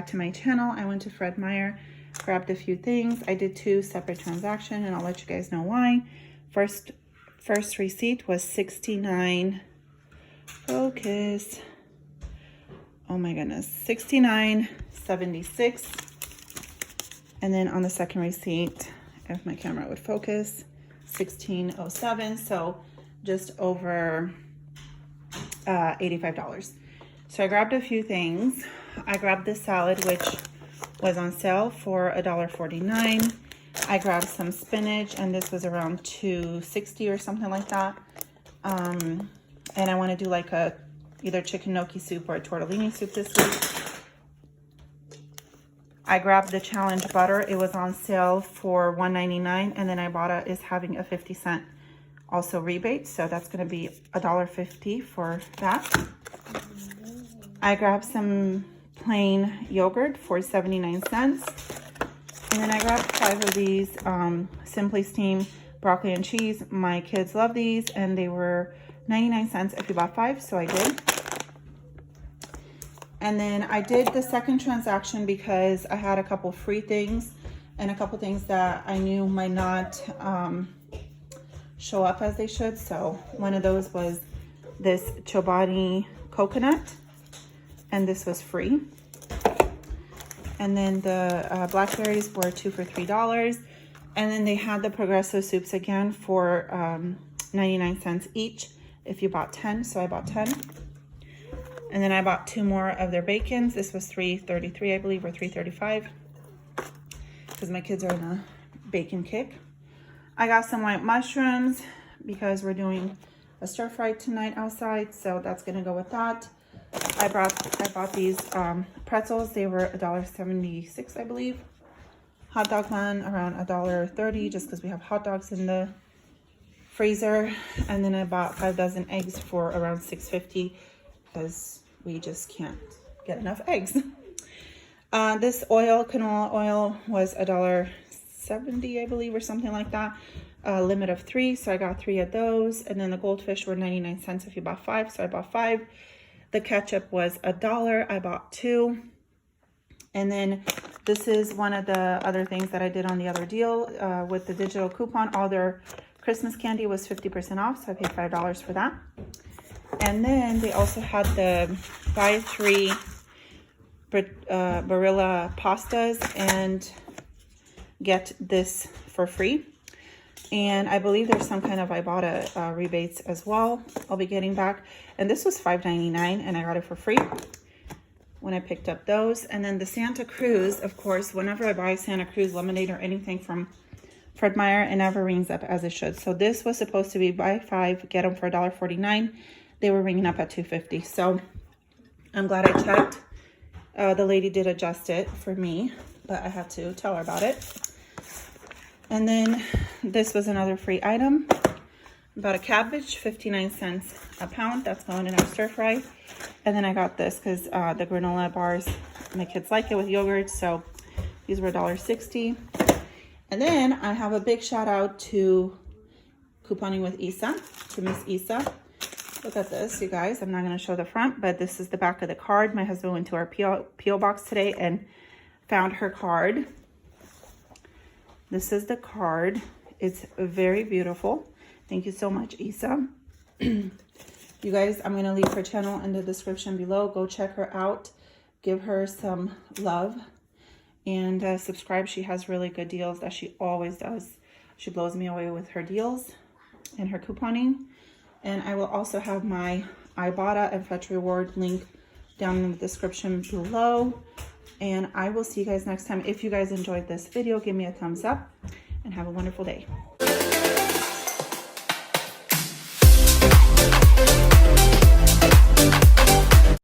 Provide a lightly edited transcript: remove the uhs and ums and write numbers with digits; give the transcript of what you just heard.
back to my channel. I went to Fred Meyer, grabbed a few things. I did 2 separate transactions, and I'll let you guys know why. First receipt was $69. Focus. Oh my goodness, $69.76. And then on the second receipt, if my camera would focus, $16.07. So just over $85. So I grabbed a few things. I grabbed this salad, which was on sale for $1.49. I grabbed some spinach, and this was around $2.60 or something like that. And I want to do like a either chicken gnocchi soup or a tortellini soup this week. I grabbed the Challenge butter. It was on sale for $1.99, and then Ibotta is having a 50-cent also rebate, so that's going to be $1.50 for that. I grabbed some plain yogurt for 79 cents. And then I grabbed 5 of these Simply Steamed broccoli and cheese. My kids love these, and they were 99 cents if you bought 5, so I did. And then I did the second transaction because I had a couple free things and a couple things that I knew might not show up as they should. So one of those was this Chobani coconut, and this was free. And then the blackberries were 2 for $3. And then they had the Progresso soups again for 99 cents each if you bought 10. So I bought 10. And then I bought 2 more of their bacons. This was $3.33, I believe, or $3.35, because my kids are in a bacon kick. I got some white mushrooms because we're doing a stir fry tonight outside, so that's gonna go with that. I bought these pretzels. They were $1.76, I believe. Hot dog bun around $1.30, just because we have hot dogs in the freezer. And then I bought 5 dozen eggs for around $6.50, because we just can't get enough eggs. This oil, canola oil, was $1.70, I believe, or something like that. Limit of 3, so I got 3 of those. And then the goldfish were 99 cents if you bought 5, so I bought 5. The ketchup was $1. I bought 2. And then this is one of the other things that I did on the other deal with the digital coupon. All their Christmas candy was 50% off, so I paid $5 for that. And then they also had the buy 3 Barilla pastas and get this for free. And I believe there's some kind of Ibotta rebates as well I'll be getting back. And this was $5.99, and I got it for free when I picked up those. And then the Santa Cruz, of course, whenever I buy Santa Cruz lemonade or anything from Fred Meyer, it never rings up as it should. So this was supposed to be buy 5, get them for $1.49. They were ringing up at $2.50. So I'm glad I checked. The lady did adjust it for me, but I had to tell her about it. And then this was another free item. About a cabbage, 59 cents a pound. That's going in our stir fry. And then I got this because the granola bars, my kids like it with yogurt. So these were $1.60. And then I have a big shout out to couponing with Isa, to Miss Isa. Look at this, you guys. I'm not going to show the front, but this is the back of the card. My husband went to our P.O. box today and found her card. This is the card. It's very beautiful. Thank you so much, Isa. You guys, I'm going to leave her channel in the description below. Go check her out. Give her some love. And subscribe. She has really good deals that she always does. She blows me away with her deals and her couponing. And I will also have my Ibotta and Fetch Reward link down in the description below. And I will see you guys next time. If you guys enjoyed this video, give me a thumbs up and have a wonderful day.